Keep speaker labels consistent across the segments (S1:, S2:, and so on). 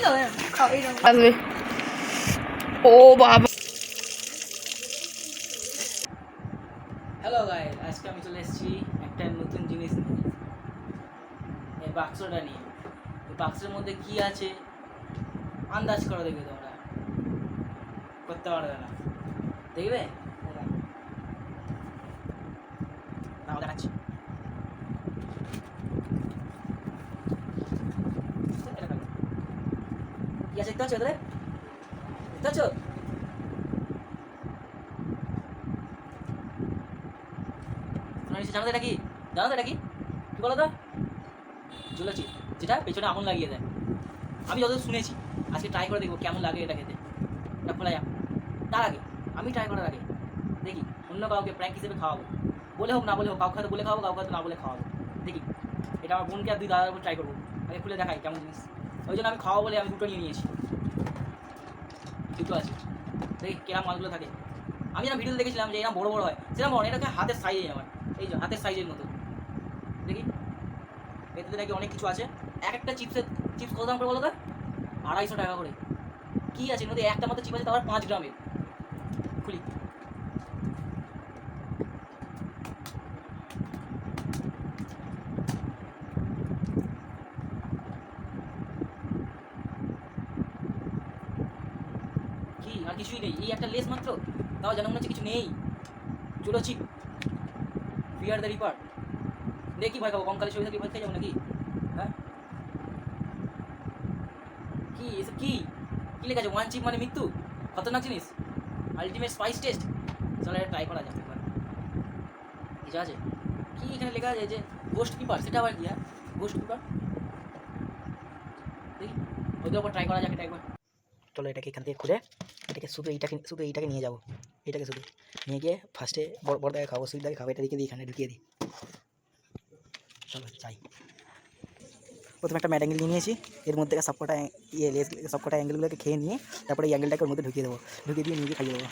S1: আসবে। ও বাবা,
S2: hello guys, আজকে আমি চলে এসেছি একটা নতুন জিনিস নিয়ে, এই বাক্সটা নিয়ে। এই বাক্সের মধ্যে কি আছে আন্দাজ করে দেখবে, তোমরা করতে পারবে না, দেখবে? তাও দেখাচ্ছি। কি আছে দেখতে পাচ্ছ? এদের দেখতে পাচ্ছ? তোমরা নিশ্চয়ই জানো তো এটা কি? জানো তো এটা কি? কি বলো তো? ঝুলেছি, যেটা পেছনে আগুন লাগিয়ে দেয়। আমি যত শুনেছি, আজকে ট্রাই করে দেখবো কেমন লাগে এটা খেতে। এটা খোলা যাক। তার আগে আমি ট্রাই করার আগে দেখি অন্য কাউকে প্র্যাঙ্ক হিসেবে খাওয়াবো, বলে হোক না বলে হোক, কাউকে হয়তো বলে খাওয়াবো, কাউকে হয়তো না বলে খাওয়াবো। দেখি এটা আমার বোনকে আর দুই দাদার উপর ট্রাই করবো, আগে খুলে দেখাই কেমন জিনিস। ওই জন্য আমি খাওয়াবো বলে আমি দুটো নিয়ে নিয়েছি, দুটো আছে। দেখি কেরাম মালগুলো থাকে। আমি যেন ভিডিওতে দেখেছিলাম যে এরকম বড়ো বড়ো হয়, সেরকম বড় এটাকে হাতের সাইজে আমার, এই যে হাতের সাইজের মতো। দেখি এতে নাকি অনেক কিছু আছে। এক একটা চিপস কত দাম করে বলো তো? 250 টাকা করে। কী আছে নদী? একটা মতো চিপ আছে, তারপর 5 গ্রামের। খুলি। কি আর কিছুই নেই, এই একটা লেস মাত্র, তাও যেন মনে হচ্ছে কিছু নেই। চলো চিপ, ফিয়ার দ্য রিপার। দেখি ভয় খাবো, কঙ্কালের ছবি থাকলে ভয় খেয়ে যাবো নাকি? হ্যাঁ, কি এসব? কি কি লেখা আছে? 1 চিপ মানে মৃত্যু, খতরনাক জিনিস, আলটিমেট স্পাইস টেস্ট। চলো এটা ট্রাই করা যাবে একবার। কিছু আছে কি এখানে লেখা আছে যে গোস্ট কিপার, সেটা আবার কি? হ্যাঁ, গোস্ট কিপার। দেখি ওদের ওপর ট্রাই করা যাক এটা একবার। চলো এটাকে এখান থেকে খুলে, এটাকে শুধু এইটাকে নিয়ে যাবো। এটাকে শুধু নিয়ে গিয়ে ফার্স্টে বড় দাগে খাবো, সুইট দাগে খাবো। এটা রেখে দিই, এখানে ঢুকিয়ে দিই। চলো যাই। প্রথমে একটা ম্যাট অ্যাঙ্গেল নিয়ে নিয়েছি, এর মধ্যে সবকটা সবকটা অ্যাঙ্গেলগুলোকে খেয়ে নিয়ে তারপরে এই অ্যাঙ্গেলটাকে ওর মধ্যে ঢুকিয়ে দেবো, ঢুকিয়ে দিয়ে নিয়ে খাইয়ে দেবো।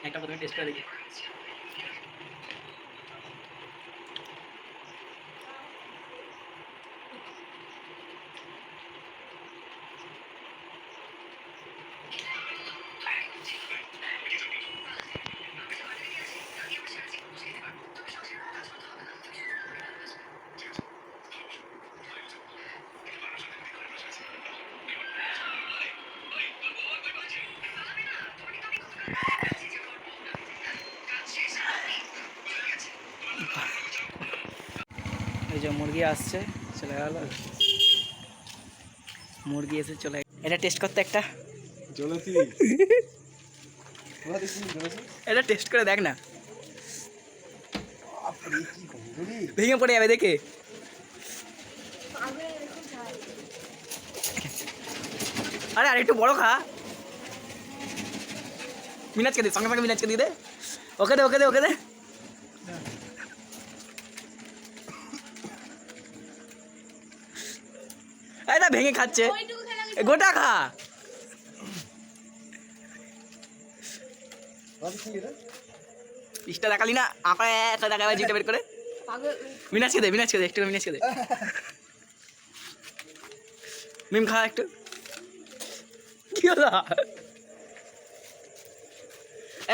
S2: একটা প্রথমে টেস্ট করে দেখি। এই যে মুরগি আসছে, চলে গেল। মুরগি এসে চলে, এটা টেস্ট করতে একটা এটা টেস্ট করে দেখ না, ভেঙে পড়ে যাবে দেখে। আরে আর একটু বড় খা, মিনাজকে দে, সঙ্গে সঙ্গে মিনাজকে দিয়ে দে। ওকে দে, ওকে দে, ওকে দে। এটা ভেঙে খাচ্ছে, গোটা খা। পিসটা দেখালি না, আঁকা একটা দেখা জিটা বের করে। মিনাজকে দে, মিনাজকে দে, একটু মিনাজকে দে। মিম খা একটু। কি হলো?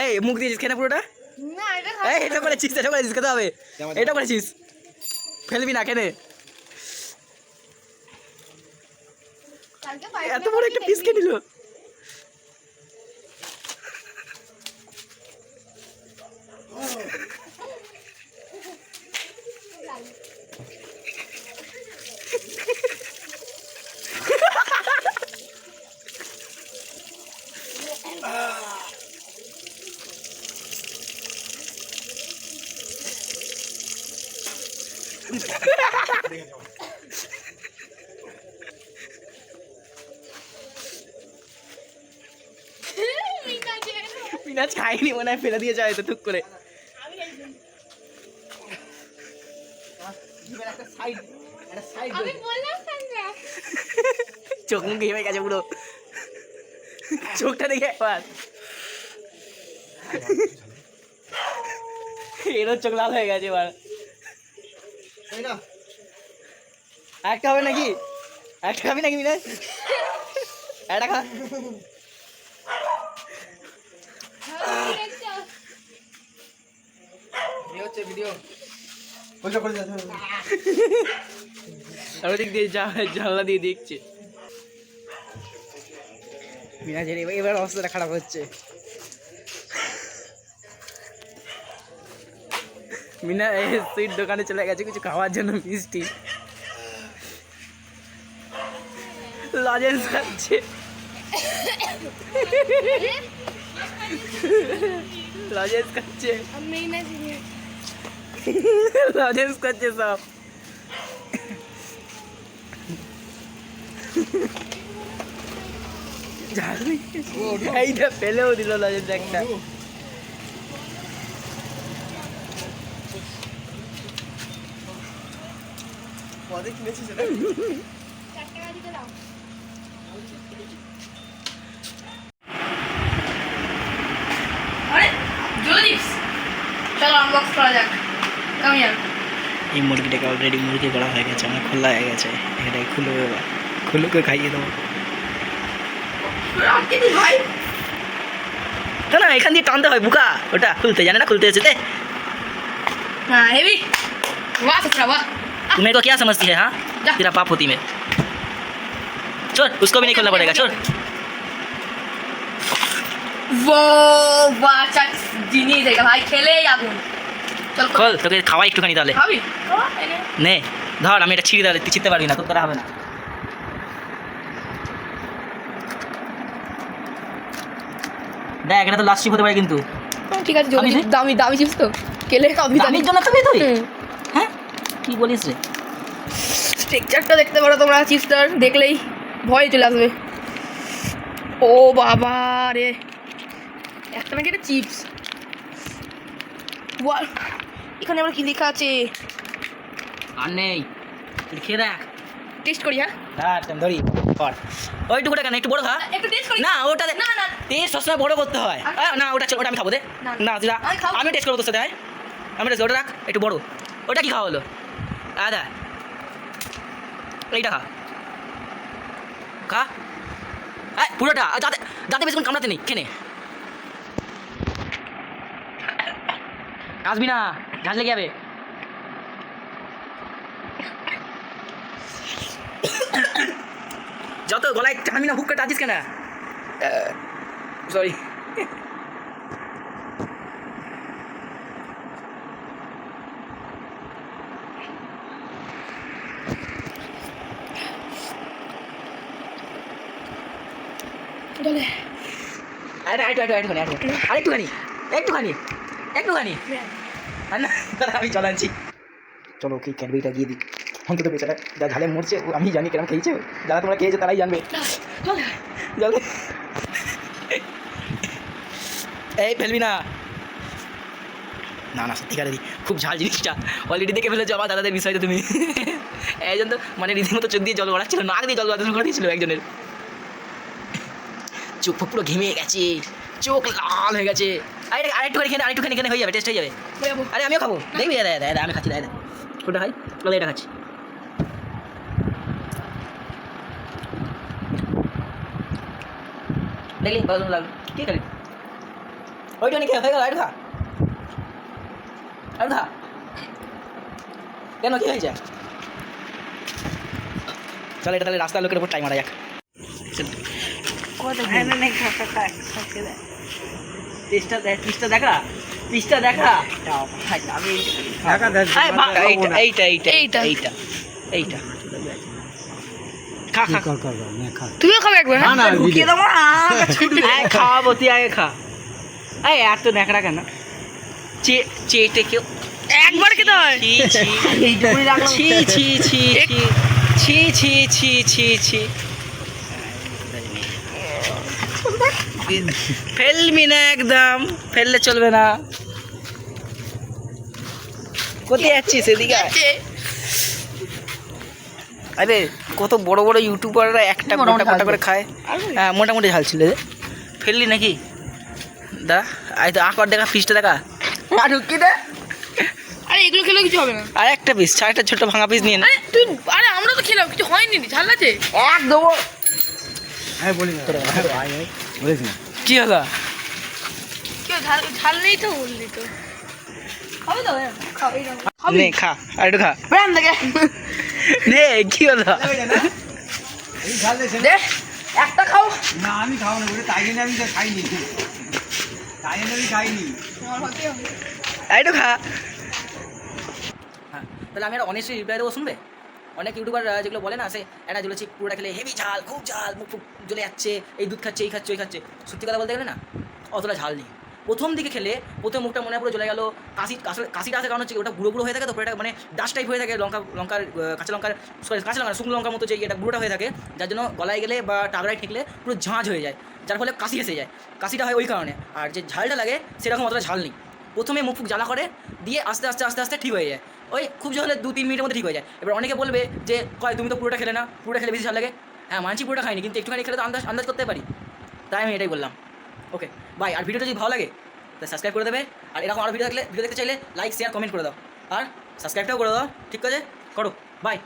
S2: এই মুখ দিয়েছিস খেয়ে না পুরোটা? এই এটা করেছিস, এটা করেছিস, খেতে হবে। এটা করেছিস, ফেলবি না, খেনে। এত বড় একটা পিস খেয়ে নিল। মিনাজ খাইনি মনে হয়, ফেলে দিয়েছে হয়তো টুক করে।
S3: আমি বললাম না
S2: চোখ মুখ ঘেমে গেছে পুরো, চোখটা দেখে একবার এরও চোখ লাল হয়ে গেছে এবার। একটা হবে নাকি? একটা খাবি নাকি মিনাজ? একটা খা। আর ওদিক দিয়ে জানলা দিয়ে দেখছে। মিনাজের এবার অবস্থাটা খারাপ হচ্ছে। মিনা সুইট দোকানে চলে গেছে কিছু খাওয়ার জন্য, মিষ্টি লজেন্স খাচ্ছে, লজেন্স খাচ্ছে,
S3: আমি না চিনি
S2: লজেন্স খাচ্ছে সব। এইটা ফেলেও দিল লজেন্স একটা।
S1: আরে জলদি চলো আনবক্স করা যাক। Come here.
S2: এই মুরগিটাকে অলরেডি মুরগি করা হয়ে গেছে, অনেক খোলা হয়ে গেছে। এটাই খুলে খুলুকে খাইয়ে দেবো।
S1: আটকে দিস ভাই।
S2: না না, এখান দিয়ে টানতে হয় বুকা, ওটা খুলতে জানে না, খুলতে এসেতে।
S1: हाँ हेवी वाह ससुरा वाह
S2: तुम मेरे को क्या समझती है? हाँ
S1: जा।
S2: तेरा पाप होती मैं। छोड़, उसको भी नहीं खोलना पड़ेगा, छोड़।
S1: वो वाह चक जिनी देगा भाई खेले या तुम चल
S2: খোল, তোকে খাওয়াই একটুখানি তাহলে।
S1: खाबी खावा एने
S2: নে ধর, আমি এটা ছিঁড়ে দিলে তুই ছিঁড়তে পারবি না, তোর দ্বারা হবে না। দেখ, এটা তো লাস্ট চিপ হতে পারে কিন্তু।
S1: ঠিক আছে
S2: আমি
S1: জলদি
S2: নে।
S1: দামি দামি চিপস তো কেলে খাবি
S2: দামির জন্য তো তুই, হ্যাঁ কি বলিস রে?
S1: টেক্সচারটা দেখতে পারো তোমরা চিপসটার, দেখলেই ভয় চলে আসবে। ও বাবা রে, একটা নাকি এটা চিপস। ওয়াও, এখানে আবার কি লেখা আছে?
S2: আর নেই, তুই খেয়ে দেখ।
S1: টেস্ট করি হ্যাঁ।
S2: হ্যাঁ ধরি কর। ওইটুকুটা কেন, একটু বড় খা।
S1: একটু টেস্ট করি
S2: না ওটা
S1: না না
S2: টেস্ট সবসময় বড় করতে হয়। না ওটা চল, ওটা আমি খাবো দে।
S1: না,
S2: না তুই রাখ।
S1: আমি খাবো।
S2: আমি টেস্ট করবো তোর সাথে। আমি টেস্ট, ওটা রাখ একটু বড়। ওটা কি খাওয়া হলো? আদা এইটা খা, খা পুরোটা, যাতে যাতে বেশি কামড়াতে নেই, খেনে আসবি না, ঝাঁজ লেগে যাবে। যত গলায় টানবি না, হুক্কা টাচিস কেন? সরি।
S1: চলে
S2: একটুখানি আর না, আমি জল আনছি। চলো ওকে ক্যাডবেরিটা দিয়ে দিই। অন্তত বেচারা যা ঝালে মরছে, ও আমি জানি কেরম খেয়েছে। যারা তোমরা খেয়েছো তারাই জানবে। জল এই ফেলবি না। না না সত্যিকারেরই খুব ঝাল জিনিসটা, অলরেডি দেখে ফেলেছো আমার দাদাদের বিষয়টা তুমি। এই জন্য মানে রীতিমতো চোখ দিয়ে জল গড়াচ্ছিল, নাক দিয়ে জল গড়াতে দিয়েছিল একজনের। চোখ পুরো ঘেমে গেছে, চোখ লাল হয়ে গেছে। আরেকটুখানি খেলে হয়ে যাবে, টেস্ট হয়ে যাবে। আরে আমিও খাবো, দেখবি? দাদা আমি খাচ্ছি, দাদা কোনটা খাই? বলে এটা খাচ্ছি। দেখলি ভালো লাগলো, কী খালি? ওইটুখানি খেয়ে হয়ে গেল, আর খা, আর খা। কেন, কী হয়েছে? চল এটা তাহলে রাস্তার লোকের উপর টাইম মারা যাক। পিসটা দেখা এইটা খা খা,
S1: তুইও খাবে একবার হ্যাঁ?
S2: ঢুকিয়ে দেবো খাওয়াবো, তুই আগে খা। এই এত ন্যাকড়া কেন? চেটে কেউ
S1: একবার খেতে হয়।
S2: ছি ছি ছি ছি ছি ছি ছি ছি। ফেলবি না একদম, ফেললে চলবে না। কোথায় যাচ্ছিস? এদিকে আরে কত বড় বড় ইউটিউবাররা একটা
S1: মোটামুটি
S2: গোটা গোটা করে
S1: ঝাল
S2: খায়। হ্যাঁ মোটামুটি ঝাল ছিল রে। ফেললি নাকি দা? আই তো আকর দেখা পিসটা দেখা।
S1: আর ঢুকি দে। আরে এগুলো খেলেও কিছু হবে না।
S2: আর একটা পিস, একটা ছোট ভাঙা পিস নিয়ে না।
S1: আরে তুই, আরে আমরা তো খেলাম, কিছু হয়নি, ঝাল আছে এক দেবো।
S2: কি হলো?
S1: কেউ ঝাল ঝাল নেই তো বললি তো খাবে তো খাও এই খাবি
S2: নে খা, আর একটু খা।
S1: ব্যান দেখে
S2: নে কি হলো?
S1: দে একটা খাও।
S4: না আমি খাবো না, ওটা তাই জন্য আমি তো খাইনি, তাই জন্য আমি খাইনি।
S2: আর একটু খা। হ্যাঁ তাহলে আমি একটা অনেস্টলি রিপ্লাই দেবো, শুনবে? অনেক ইউটিউবার যেগুলো বলে না, সে একটা জ্বলেছি পুরোটা খেলে হেভি ঝাল, খুব ঝাল, মুখ ফুক জ্বলে যাচ্ছে, এই দুধ খাচ্ছে, এই খাচ্ছে, ওই খাচ্ছে। সত্যি কথা বলতে গেলে না, অতটা ঝাল নেই। প্রথম দিকে খেলে প্রথম মুখটা মনে হয় পুরো জ্বলে গেল। কাশিটা আসে কারণ হচ্ছে ওটা গুঁড়ো গুঁড়ো হয়ে থাকে, তো এটা মানে ডাস্ট টাইপ হয়ে থাকে, লঙ্কার কাঁচা লঙ্কার শুকনো লঙ্কার মতো যে এটা গুঁড়োটা হয়ে থাকে, যার জন্য গলায় গেলে বা টাগড়ায় ঠেকলে পুরো ঝাঁঝ হয়ে যায়, যার ফলে কাশি এসে যায়। কাশিটা হয় ওই কারণে। আর যে ঝালটা লাগে সেরকম অতটা ঝাল নেই। প্রথমে মুখ ফুক জ্বালা করে, দিয়ে আস্তে আস্তে আস্তে আস্তে ঠিক হয়ে যায়। ওই খুব জোর হলে 2-3 মিনিটের মধ্যে ঠিক হয়ে যায়। এবার অনেকে বলবে যে কয় তুমি তো পুরোটা খেলে না, পুরোটা খেলে বেশি ঝাল লাগে। হ্যাঁ মানছি পুরোটা খাইনি, কিন্তু একটুখানি খেলে তো আন্দাজ করতে পারি, তাই আমি এটাই বললাম। Okay bye. আর ভিডিওটা যদি ভালো লাগে তাহলে সাবস্ক্রাইব করে দেবে। আর এরকম আরও ভিডিও দেখতে চাইলে লাইক শেয়ার কমেন্ট করে দাও, আর সাবস্ক্রাইবটাও করে দাও। ঠিক আছে, করো। বাই।